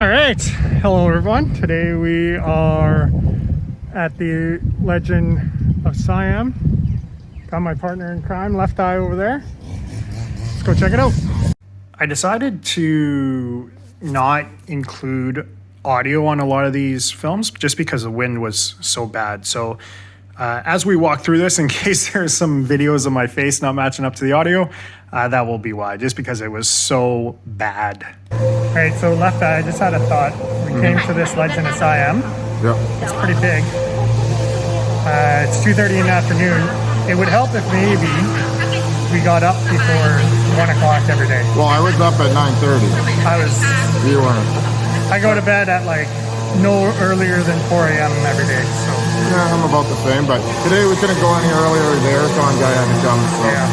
All right, hello everyone. Today we are at the Legend of Siam. Got my partner in crime, Left Eye, over there. Let's go check it out. I decided to not include audio on a lot of these films just because the wind was so bad. So as we walk through this, in case there's some videos of my face not matching up to the audio, that will be why, just because it was so bad. All right, so Left Eye, I just had a thought. We came to this Legend of Siam. Yeah. It's pretty big. It's 2:30 in the afternoon. It would help if maybe we got up before 1 o'clock every day. Well, I was up at 9:30. You weren't. I go to bed at like no earlier than 4 a.m. every day. So Yeah, I'm about the same, but today we couldn't go any earlier. The aircon guy had to come, so. yeah.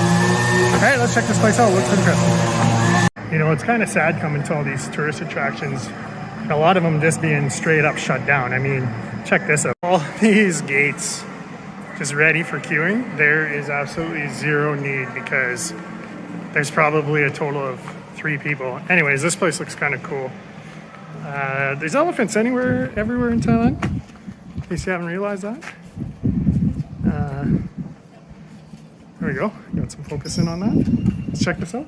All right, let's check this place out. Looks interesting. You know, it's kind of sad coming to all these tourist attractions. A lot of them just being straight up shut down. I mean, check this out. All these gates just ready for queuing. There is absolutely zero need because there's probably a total of 3 people. Anyways, this place looks kind of cool. There's elephants everywhere in Thailand, in case you haven't realized that. There we go. Got some focus in on that. Let's check this out.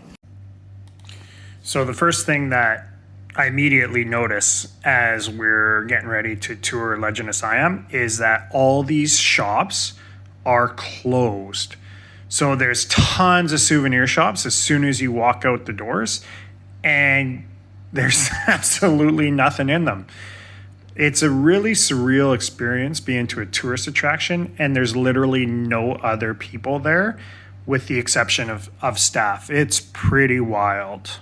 So the first thing that I immediately notice as we're getting ready to tour Legend of Siam is that all these shops are closed. So there's tons of souvenir shops as soon as you walk out the doors, and there's absolutely nothing in them. It's a really surreal experience being to a tourist attraction, and there's literally no other people there with the exception of staff. It's pretty wild.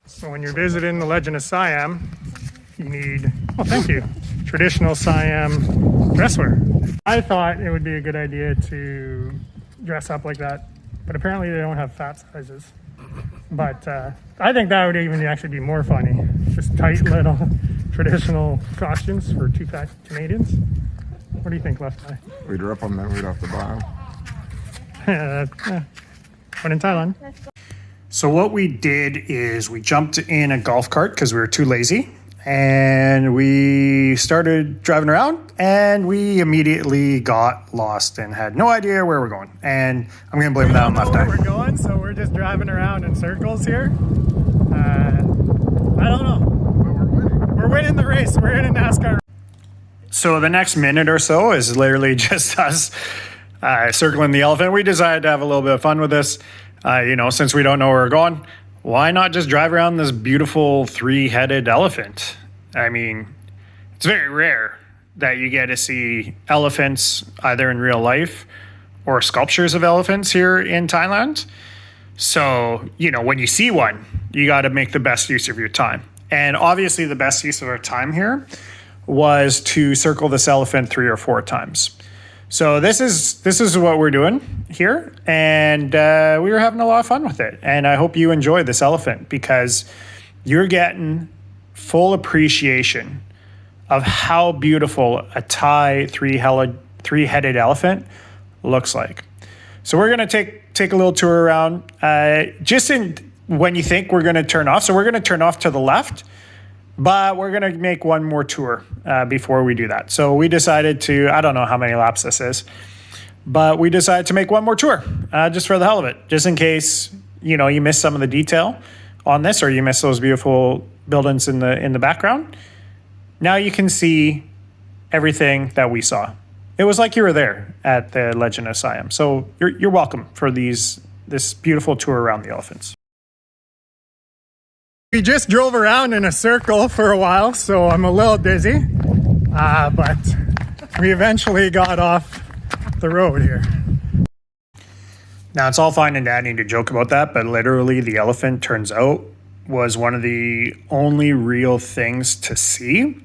So when you're visiting the Legend of Siam, you need, oh, thank you, traditional Siam dress wear. I thought it would be a good idea to dress up like that, but apparently they don't have fat sizes. But I think that would even actually be more funny. Just tight little traditional costumes for 2 fat Canadians. What do you think, Left Eye? We'd rip them, then we'd have to buy them. But in Thailand. So what we did is we jumped in a golf cart because we were too lazy. And we started driving around, and we immediately got lost and had no idea where we're going. And I'm going to blame that on Left Eye. We're going, so we're just driving around in circles here. I don't know. But we're winning. We're winning the race. We're in a NASCAR. So the next minute or so is literally just us circling the elephant. We decided to have a little bit of fun with this. Since we don't know where we're going, why not just drive around this beautiful 3-headed elephant? I mean, it's very rare that you get to see elephants either in real life or sculptures of elephants here in Thailand. So, when you see one, you got to make the best use of your time. And obviously the best use of our time here was to circle this elephant 3 or 4 times. So this is what we're doing here, and we were having a lot of fun with it. And I hope you enjoy this elephant because you're getting full appreciation of how beautiful a Thai three-headed elephant looks like. So we're gonna take a little tour around. When you think we're gonna turn off, so we're gonna turn off to the left. But we're going to make one more tour before we do that. So we decided to, I don't know how many laps this is, but we decided to make one more tour just for the hell of it. Just in case, you miss some of the detail on this or you miss those beautiful buildings in the background. Now you can see everything that we saw. It was like you were there at the Legend of Siam. So you're welcome for this beautiful tour around the elephants. We just drove around in a circle for a while, so I'm a little dizzy, but we eventually got off the road here. Now, it's all fine and dandy to joke about that, but literally the elephant, turns out, was one of the only real things to see,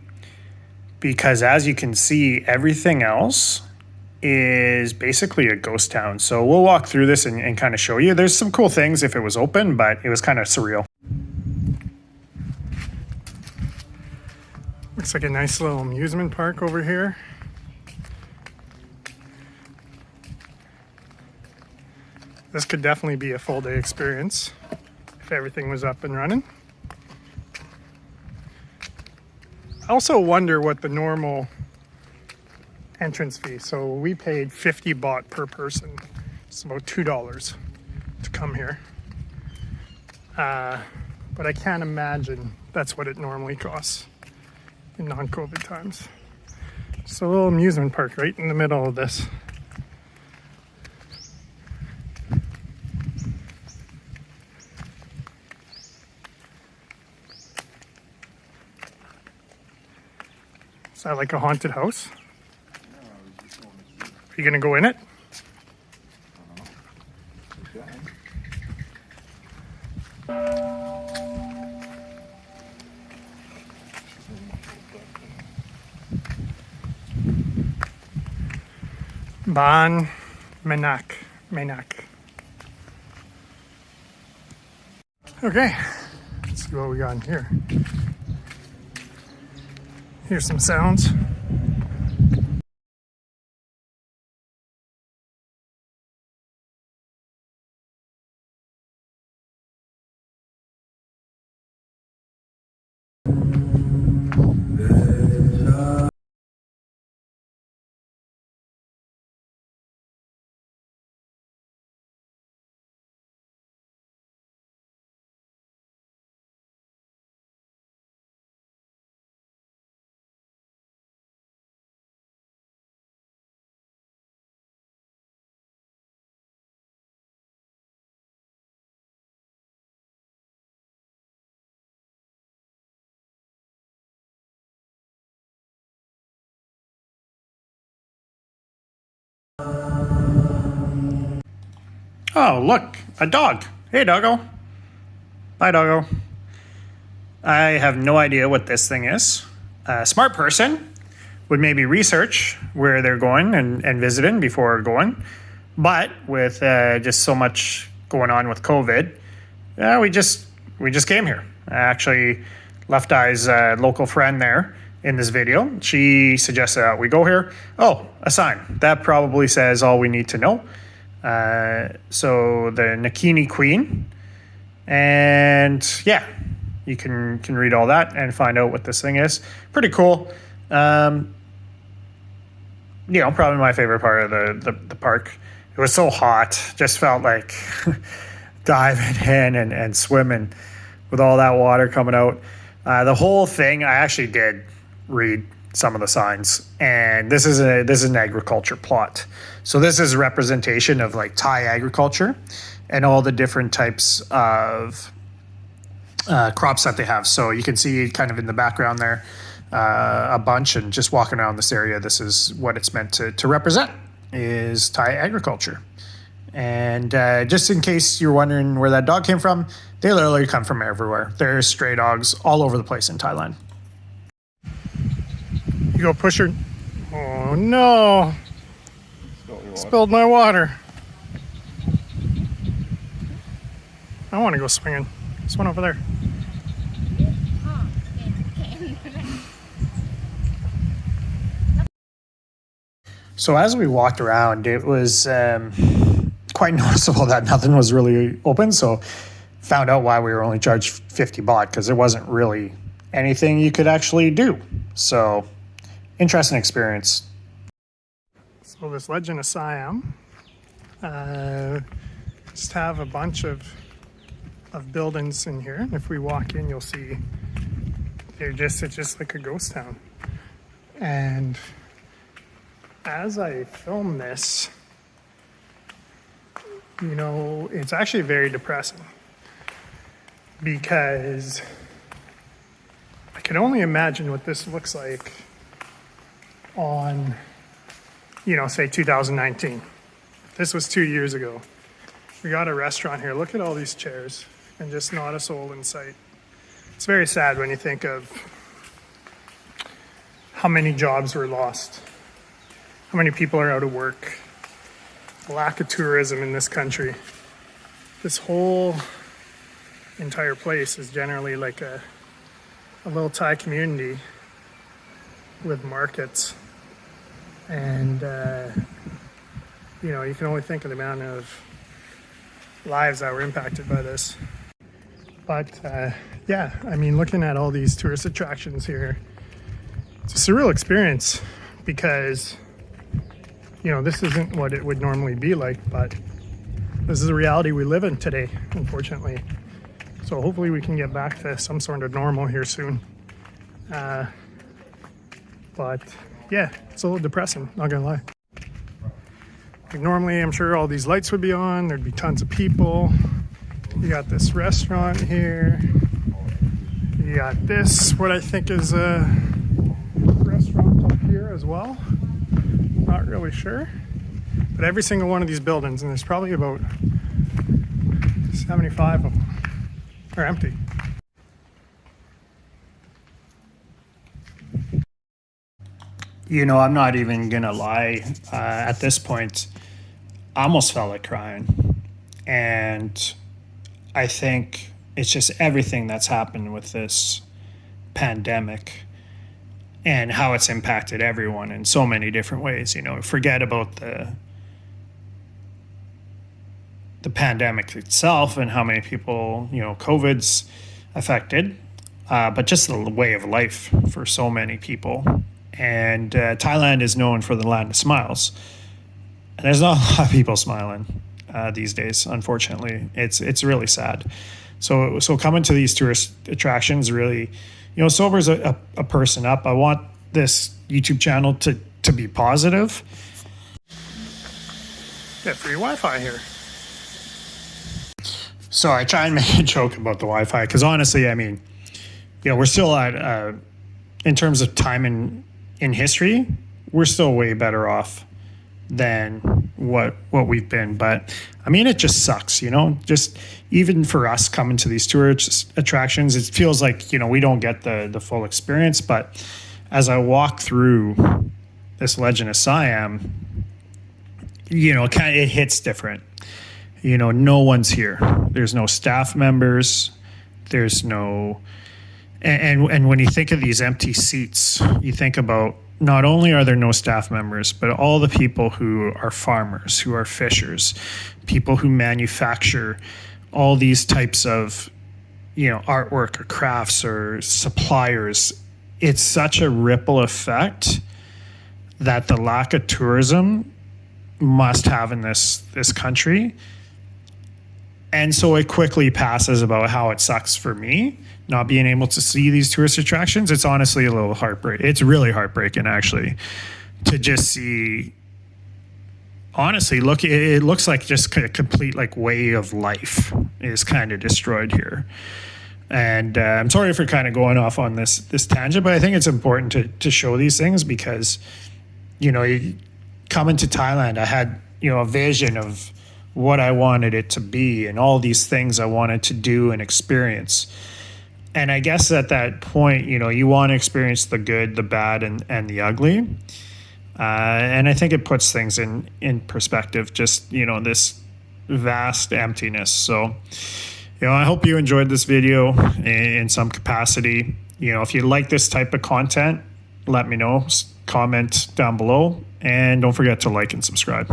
because as you can see, everything else is basically a ghost town. So we'll walk through this and kind of show you. There's some cool things if it was open, but it was kind of surreal. Looks like a nice little amusement park over here. This could definitely be a full day experience if everything was up and running. I also wonder what the normal entrance fee. So we paid 50 baht per person. It's about $2 to come here. But I can't imagine that's what it normally costs in non-COVID times. It's a little amusement park right in the middle of this. Is that like a haunted house? Are you gonna go in it? Ban Menak. Okay, let's see what we got in here. Here's some sounds. Oh, look, a dog. Hey, doggo. Bye, doggo. I have no idea what this thing is. A smart person would maybe research where they're going and visiting before going. But with just so much going on with COVID, we just came here. Actually, Left Eye's local friend there in this video, she suggested that we go here. Oh, a sign. That probably says all we need to know. So the Nakini Queen, and yeah, you can read all that and find out what this thing is. Pretty cool. Probably my favorite part of the park. It was so hot, just felt like diving in and swimming with all that water coming out. The whole thing, I actually did read some of the signs, and this is an agriculture plot. So this is a representation of like Thai agriculture and all the different types of crops that they have. So you can see kind of in the background there a bunch, and just walking around this area, this is what it's meant to represent, is Thai agriculture. And just in case you're wondering where that dog came from, they literally come from everywhere. There's stray dogs all over the place in Thailand. You go push her. Oh no! Spilled my water. I want to go swinging. There's one over there. So as we walked around, it was quite noticeable that nothing was really open. So found out why we were only charged 50 baht, because there wasn't really anything you could actually do. So interesting experience. So this Legend Siam just have a bunch of buildings in here. And if we walk in, you'll see it's just like a ghost town. And as I film this, it's actually very depressing, because I can only imagine what this looks like on, say 2019. This was 2 years ago. We got a restaurant here. Look at all these chairs and just not a soul in sight. It's very sad when you think of how many jobs were lost, how many people are out of work, the lack of tourism in this country. This whole entire place is generally like a little Thai community with markets. And, you can only think of the amount of lives that were impacted by this. But, looking at all these tourist attractions here, It's a surreal experience because, you know, this isn't what it would normally be like, but this is the reality we live in today, unfortunately. So hopefully we can get back to some sort of normal here soon. But yeah, it's a little depressing, not gonna lie. Like normally, I'm sure all these lights would be on, there'd be tons of people. You got this restaurant here. You got this, what I think is a restaurant up here as well. Not really sure. But every single one of these buildings, and there's probably about 75 of them, are empty. You know, I'm not even gonna lie. At this point, I almost felt like crying. And I think it's just everything that's happened with this pandemic and how it's impacted everyone in so many different ways. You know, forget about the pandemic itself and how many people, you know, COVID's affected, but just the way of life for so many people. And Thailand is known for the land of smiles. And there's not a lot of people smiling these days, unfortunately. It's really sad. So coming to these tourist attractions really, you know, sobers a person up. I want this YouTube channel to be positive. Got free Wi-Fi here. So I try and make a joke about the Wi-Fi because honestly, I mean, you know, we're still at, in terms of time in history, we're still way better off than what we've been. But I mean, it just sucks, you know, just even for us coming to these tourist attractions, it feels like, you know, we don't get the full experience. But as I walk through this Legend of Siam, you know, it hits different. You know, no one's here. There's no staff members. There's no, and when you think of these empty seats, you think about not only are there no staff members, but all the people who are farmers, who are fishers, people who manufacture all these types of, you know, artwork or crafts or suppliers. It's such a ripple effect that the lack of tourism must have in this country. And so it quickly passes about how it sucks for me not being able to see these tourist attractions. It's honestly a little heartbreaking. It's really heartbreaking, actually, to just see. Honestly, it looks like just a complete like way of life is kind of destroyed here. And I'm sorry for kind of going off on this tangent, but I think it's important to show these things because, you know, coming to Thailand, I had, you know, a vision of what I wanted it to be and all these things I wanted to do and experience. And I guess at that point, you know, you want to experience the good, the bad, and the ugly. And I think it puts things in perspective, just, you know, this vast emptiness. So, you know, I hope you enjoyed this video in some capacity. You know, if you like this type of content, let me know. Comment down below. And don't forget to like and subscribe.